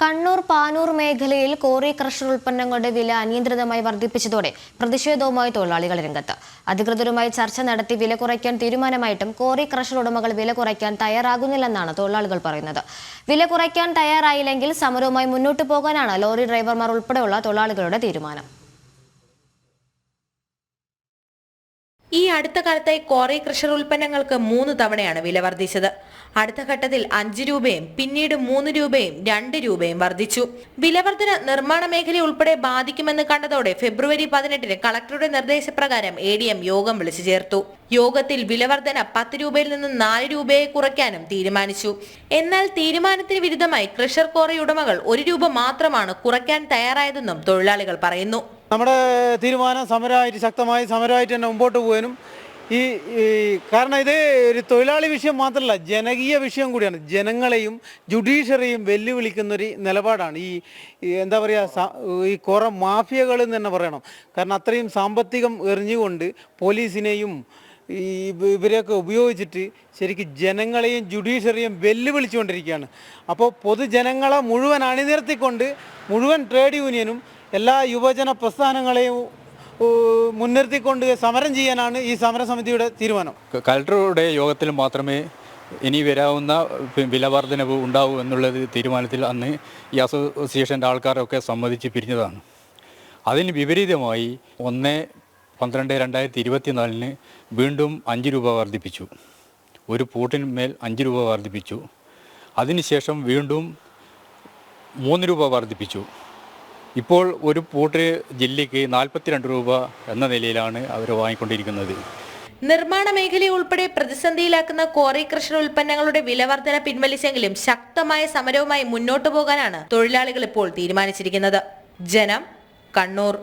കണ്ണൂർ പാനൂർ മേഖലയിൽ quarry crusher ഉൽപ്പന്നങ്ങളുടെ വില അനിയന്ത്രിതമായി വർദ്ധിപ്പിച്ചതോടെ പ്രതിഷേധവുമായി തൊഴിലാളികൾ രംഗത്ത്. അധികൃതരുമായി ചർച്ച നടത്തി വില കുറയ്ക്കാൻ തീരുമാനമായിട്ടും കോറി ക്രഷർ ഉടമകൾ വില കുറയ്ക്കാൻ തയ്യാറാകുന്നില്ലെന്നാണ് തൊഴിലാളികൾ പറയുന്നത്. വില കുറയ്ക്കാൻ തയ്യാറായില്ലെങ്കിൽ സമരവുമായി മുന്നോട്ടു പോകാനാണ് ലോറി ഡ്രൈവർമാർ ഉൾപ്പെടെയുള്ള തൊഴിലാളികളുടെ തീരുമാനം. ഈ അടുത്ത കാലത്തായി കോറി ക്രഷർ ഉൽപ്പന്നങ്ങൾക്ക് 3 തവണയാണ് വില വർദ്ധിച്ചത്. അടുത്ത ഘട്ടത്തിൽ 5 രൂപയും പിന്നീട് 3 രൂപയും 2 രൂപയും വർദ്ധിച്ചു. വിലവർധന നിർമ്മാണ മേഖല ഉൾപ്പെടെ ബാധിക്കുമെന്ന് കണ്ടതോടെ ഫെബ്രുവരി 18-ന് കളക്ടറുടെ നിർദ്ദേശപ്രകാരം ADM യോഗം വിളിച്ചു ചേർത്തു. യോഗത്തിൽ വിലവർധന 10 രൂപയിൽ നിന്ന് 4 രൂപയെ കുറയ്ക്കാനും തീരുമാനിച്ചു. എന്നാൽ തീരുമാനത്തിന് വിരുദ്ധമായി ക്രഷർ കോറി ഉടമകൾ 1 രൂപ മാത്രമാണ് കുറയ്ക്കാൻ തയ്യാറായതെന്നും തൊഴിലാളികൾ പറയുന്നു. നമ്മുടെ തീരുമാനം ശക്തമായി സമരമായിട്ട് തന്നെ മുമ്പോട്ട് പോകാനും കാരണം ഇത് ഒരു തൊഴിലാളി വിഷയം മാത്രമല്ല, ജനകീയ വിഷയം കൂടിയാണ്. ജനങ്ങളെയും ജുഡീഷ്യറിയും വെല്ലുവിളിക്കുന്നൊരു നിലപാടാണ് എന്താ പറയുക, ഈ കുറേ മാഫിയകൾ എന്ന് തന്നെ പറയണം. കാരണം അത്രയും സാമ്പത്തികം എറിഞ്ഞുകൊണ്ട് പോലീസിനെയും ഇവരെയൊക്കെ ഉപയോഗിച്ചിട്ട് ശരിക്കും ജനങ്ങളെയും ജുഡീഷ്യറിയും വെല്ലുവിളിച്ചുകൊണ്ടിരിക്കുകയാണ്. അപ്പോൾ പൊതുജനങ്ങളെ മുഴുവൻ അണിനിരത്തിക്കൊണ്ട് മുഴുവൻ ട്രേഡ് യൂണിയനും എല്ലാ യുവജന പ്രസ്ഥാനങ്ങളെയും മുൻനിർത്തിക്കൊണ്ട് സമരം ചെയ്യാനാണ് ഈ സമരസമിതിയുടെ തീരുമാനം. കളക്ടറുടെ യോഗത്തിൽ മാത്രമേ ഇനി വരാവുന്ന വില വർധനവ് ഉണ്ടാവൂ എന്നുള്ളത് തീരുമാനത്തിൽ അന്ന് ഈ അസോസിയേഷൻ്റെ ആൾക്കാരൊക്കെ സമ്മതിച്ച് പിരിഞ്ഞതാണ്. അതിന് വിപരീതമായി 1/12/2024 വീണ്ടും 5 രൂപ വർദ്ധിപ്പിച്ചു. ഒരു പൂട്ടിന്മേൽ 5 രൂപ വർദ്ധിപ്പിച്ചു. അതിനുശേഷം വീണ്ടും 3 രൂപ വർദ്ധിപ്പിച്ചു. ഇപ്പോൾ ഒരു പൂട്ട് ജില്ലയ്ക്ക് 42 രൂപ എന്ന നിലയിലാണ് അവർ വാങ്ങിക്കൊണ്ടിരിക്കുന്നത്. നിർമ്മാണ മേഖലയെ ഉൾപ്പെടെ പ്രതിസന്ധിയിലാക്കുന്ന കോറി ക്രഷർ ഉൽപ്പന്നങ്ങളുടെ വിലവർധന പിൻവലിച്ചെങ്കിലും ശക്തമായ സമരവുമായി മുന്നോട്ടു പോകാനാണ് തൊഴിലാളികൾ ഇപ്പോൾ തീരുമാനിച്ചിരിക്കുന്നത്. ജനം, കണ്ണൂർ.